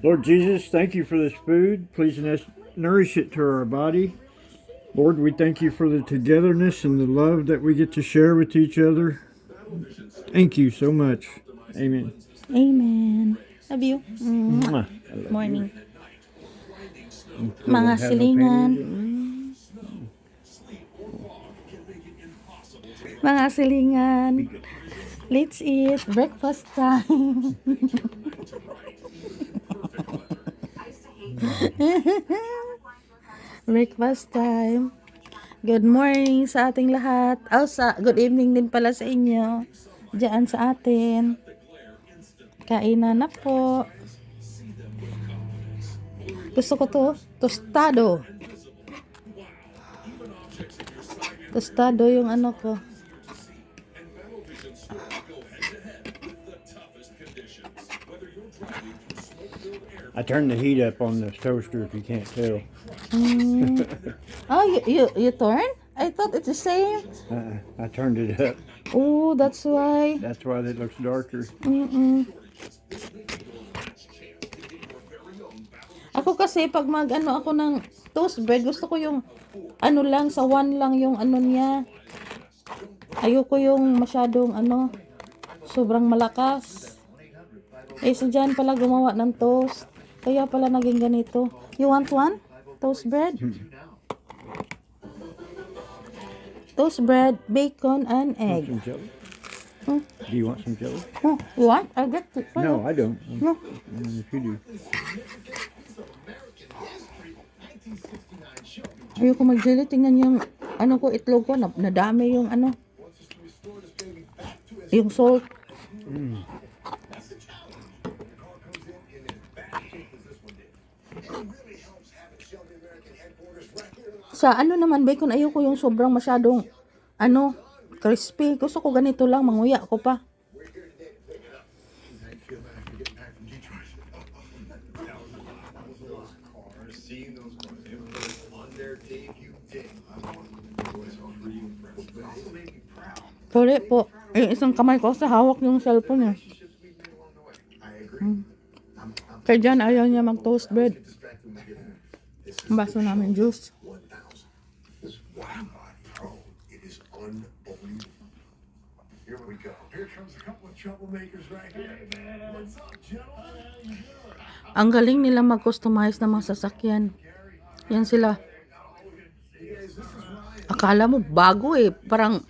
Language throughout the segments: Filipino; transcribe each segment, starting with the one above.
Lord Jesus, thank you for this food. Please nourish it to our body. Lord, we thank you for the togetherness and the love that we get to share with each other. Thank you so much. Amen. Amen. Love you. Mwah. I love Morning. you. Still Mga don't have no silingan. panties. Mga silingan. Let's eat. Breakfast time. Breakfast time. Good morning sa ating lahat. Good evening din pala sa inyo. Diyan sa atin. Kainan na po. Gusto ko to. Tostado. Tostado yung ano ko. I turned the heat up on this toaster if you can't tell. Oh, you turn? I thought it's the same. I turned it up. Oh, that's why. That's why it looks darker. Ako kasi pag mag-ano ako ng toast bread, gusto ko yung ano lang, sa one lang yung ano niya. Ayoko yung masyadong ano, sobrang malakas. Eh, so dyan pala gumawa ng toast. Kaya pala naging ganito. You want one? Toast bread? Toast bread, bacon, and Want egg. some jelly? Hmm? Do you want some jelly? Oh, you want? I'll get it for No, you. I don't. No. If you do. Ayoko mag-jelly. Tingnan yung ano ko, itlog ko. Nadami yung ano. Yung salt. Sa ano naman, bacon, ayoko yung sobrang masyadong ano, crispy. Gusto ko ganito lang, manguya ko pa. Sorry po, yung isang kamay ko sa hawak yung cellphone niya. Kaya dyan, ayaw niya mag-toast bread. Ang baso namin juice. Ang galing nila mag-customize ng mga sasakyan. Yan sila. Akala mo bago eh. Parang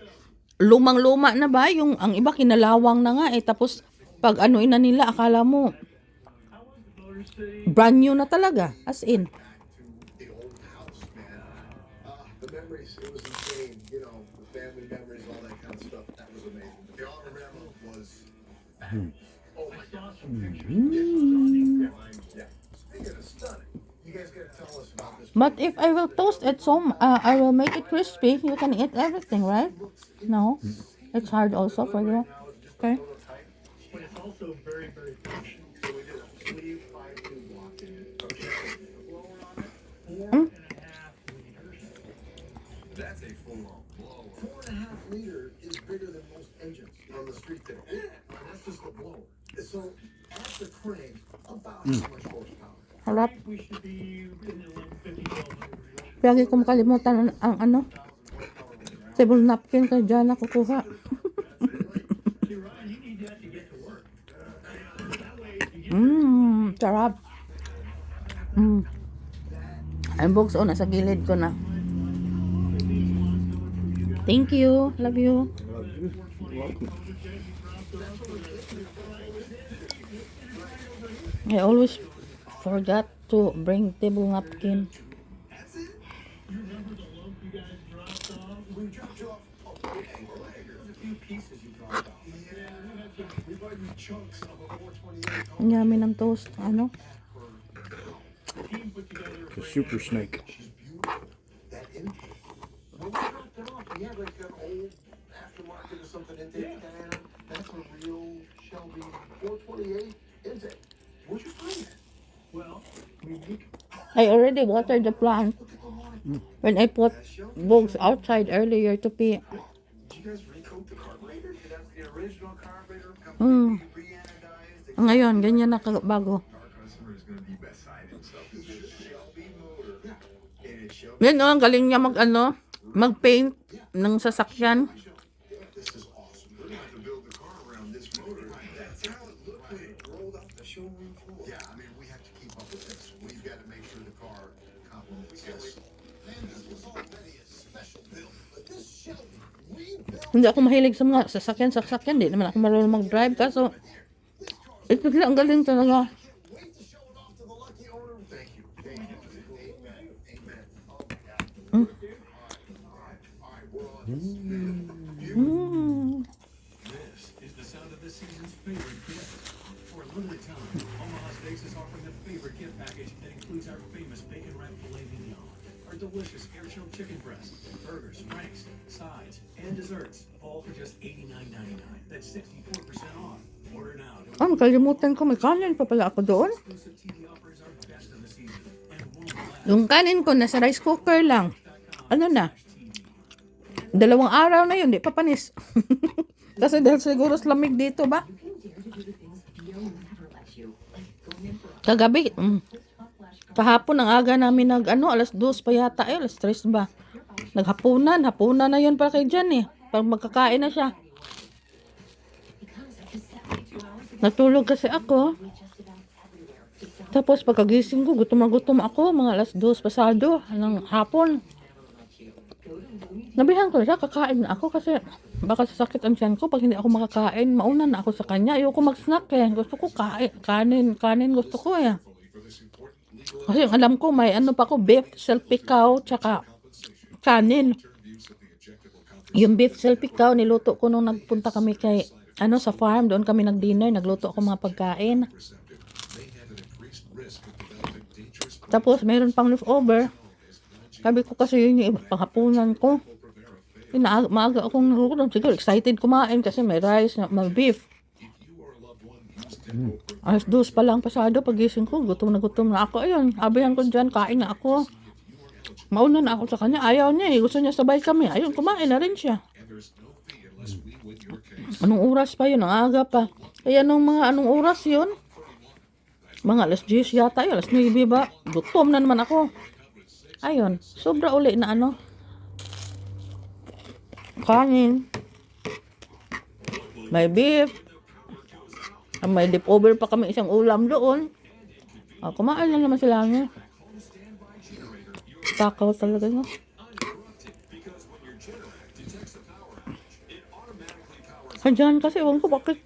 lumang-luma na ba? Yung, ang iba kinalawang na nga eh. Tapos pag ano ina nila, akala mo brand new na talaga. As in. The memories, it was insane, you know, the family memories, all that kind of stuff, that was amazing. But the all I remember was, oh my gosh, yeah. Speaking of stunning, you guys gotta tell us about this. But if I will toast it some, I will make it crispy. You can eat everything, right? No? It's hard also for you. Okay? But it's also very, very functional. So we did a sleeve 5-2 block in it. Blower on it, 4.5 liters. That's a full-on blower. 4.5 liter is bigger than most engines on the street today. And that's just the blower. So at the crank, about how much horsepower? Harap. We should be in the 50-1200. Lagi ko makalimutan ang ano. Table napkin kaya dyan ako kuha. Sarap. Ang bugso nasa gilid ko na. Thank you. Love you. I always forgot to bring table napkin. Ang yummy ng toast. Ano? It's a super snake. That engine. When we dropped it off, we had like an old aftermarket or something intake. And that's a real Shelby 428 intake. Where'd you find that? Well, I already watered the plant when I put bugs outside earlier to pee. did you guys recoat the carburetor? That's the original carburetor. Mm. Re-anodized, Ngayon, ganyan na bago. Our customer is going to be beside himself. This is Shelby Motor. And it's Shelby. Yan ang galing niya mag-paint ng sasakyan. This is awesome. We're going to have to build the car around this motor. That's how it looked when it rolled off the showroom floor. Yeah, I mean, we have to keep up with this. We've got to make sure the car complements this. Man, this was already a special build. But this Shelby, we built. Hindi ako mahilig sa mga sasakyan. Hindi naman ako marunong mag-drive. Kaso, ito sila, ang galing talaga. Wait to show it off to the lucky owner. Thank you. Thank you. Amen. Amen. Oh, yeah. All right, we're on. This is the sound of the season's favorite gift. For a limited time, Omaha Steaks is offering the favorite gift package that includes our famous bacon wrapped filet mignon, our delicious air chilled chicken breast, burgers, franks, sides, and desserts, all for just $89.99. That's 64% off. Order now. Kalimutan ko, may kanin pa pala ako doon. Exclusive TV offers are best of the season and won't last. Yung kanin ko, nasa rice cooker lang. Ano na? 2 araw na yun, di pa panis. Kasi dahil siguro sa lamig dito ba? Kagabi, kahapon ang aga namin alas 2 pa yata, alas 3 ba? Hapunan na yun para kay Jan eh. Pag magkakain na siya. Natulog kasi ako. Tapos pagkagising ko, gutom ako, mga alas 2 pasado ng hapon. Nabihan ko siya, kakain na ako kasi baka sasakit ang tiyan ko pag hindi ako makakain. Mauna na ako sa kanya. Ayoko mag-snack eh. Gusto ko kanin gusto ko eh. Kasi alam ko may pa ko, beef salpikaw, tsaka kanin. Yung beef salpikaw, niluto ko nung nagpunta kami kay, sa farm. Doon kami nag-dinner, nagluto ako mga pagkain. Tapos mayroon pang leftover. Sabi ko kasi yun yung panghapunan ko. Maaga akong nagugutom. Siguro excited kumain kasi may rice, may beef. Alas 2 pa lang pasado, pagising ko, gutom na ako. Ayun, abihan ko dyan, kain na ako. Mauna na ako sa kanya. Ayaw niya eh. Gusto niya sabay kami. Ayun, kumain na rin siya. Anong oras pa yun? Ang aga pa. Kaya anong oras yun? Mga alas 10 yata. Alas 9 ba? Gutom na naman ako. Ayun, sobra uli na kanin. May beef. May leftover pa kami isang ulam doon. Kumain na naman sila niya. Takaw talaga no. Diyan kasi ewan ko bakit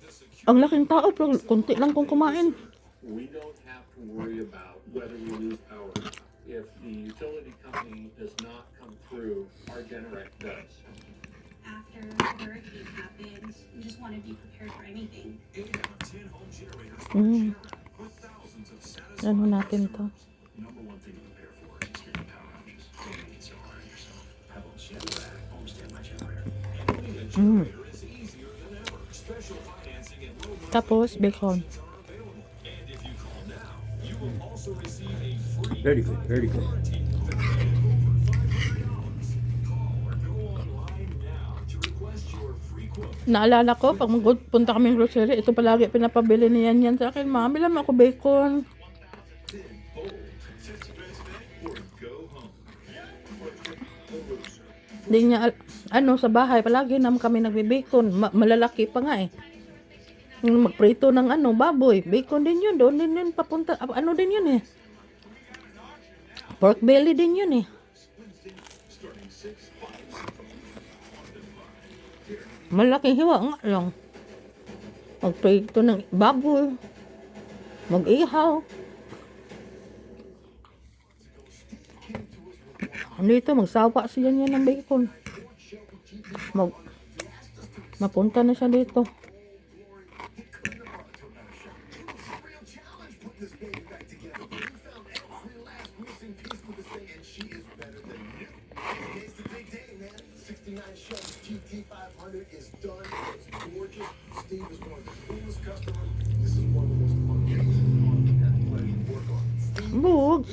ang laking tao pero konti lang kung kumain. We don't have to worry about whether we lose power. If the utility company does not come through, our generator does. After the hurricane happens, we just want to be prepared for anything. 8 out of 10 home generators with thousands of satisfied Ano natin to? Number one thing to prepare for is extreme power outages. Don't make it so hard on yourself. Have a Chevrolet home standby generator. And owning a generator is easier than ever. Special financing and low monthly Tapos bacon. payments are available. And if you call now, you will also receive a free Very good, very good. warranty valuable for $500. Call or go online now to request your free quote. Naalala ko, pag punta kaming grocery, ito palagi pinapabili niyan yan sa akin. Mami, lang ako bacon. Hindi niya, sa bahay, palagi naman kami nagbe-bacon. Malalaki pa nga eh. Yung magprito ng baboy. Bacon din yun. Doon din yun papunta. Ano din yun eh. Pork belly din yun eh. Malaking hiwa nga lang. Magprito ng baboy. Mag-ihaw. Dito, magsawa siya niya ng bacon. Mapunta na siya dito. Is done. It's gorgeous. Steve is one of the coolest customers. This is one of the most fun things. What do you work on? Steve, Bug.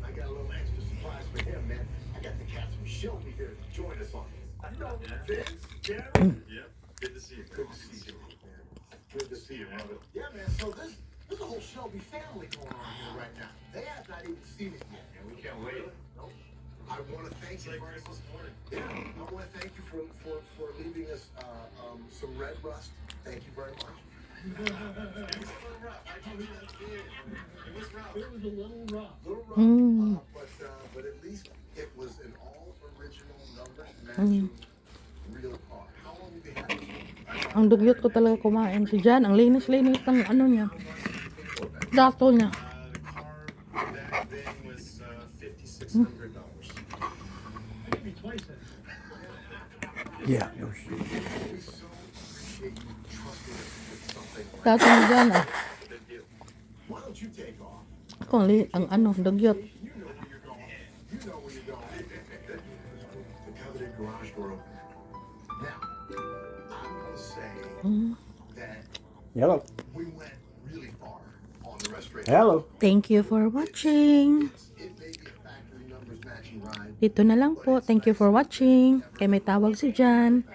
I got a little extra surprise for him, man. I got the cats from Shelby here to join us on this. I know Vince, Gary. Yep. Good to see you. Good to see you. Man. Good to see see you, brother. Yeah, man. So there's a whole Shelby family going on here right now. They have not even seen it yet. And we can't wait. Nope. I want to thank you. Like Christmas morning. Yeah, I want to thank you for leaving us some red rust. Thank you very much. It was a little rough. I told you that kid. It was rough. It was a little rough. Little rough, but at least it was an all original numbers matching real car. How long have you had this one? Ang dugyot ko talaga kumain. Si Jan, ang linis-linis ng ano niya. Dato niya. The car back then was $5,600. Maybe twice that. Yeah, no shit. We so appreciate you trusting us with something like Dato ni Jan ah. big deal. Why don't you take off? Ako ang ano, dugyot. You know where you're going. You know where you're going. The coveted garage door opener. Now, I'm gonna say that Hello. we went really far on the restoration. Hello. Thank you for watching. It may be a factory numbers matching ride. Dito na lang po. Thank you for watching. Kaya may tawag si Jan.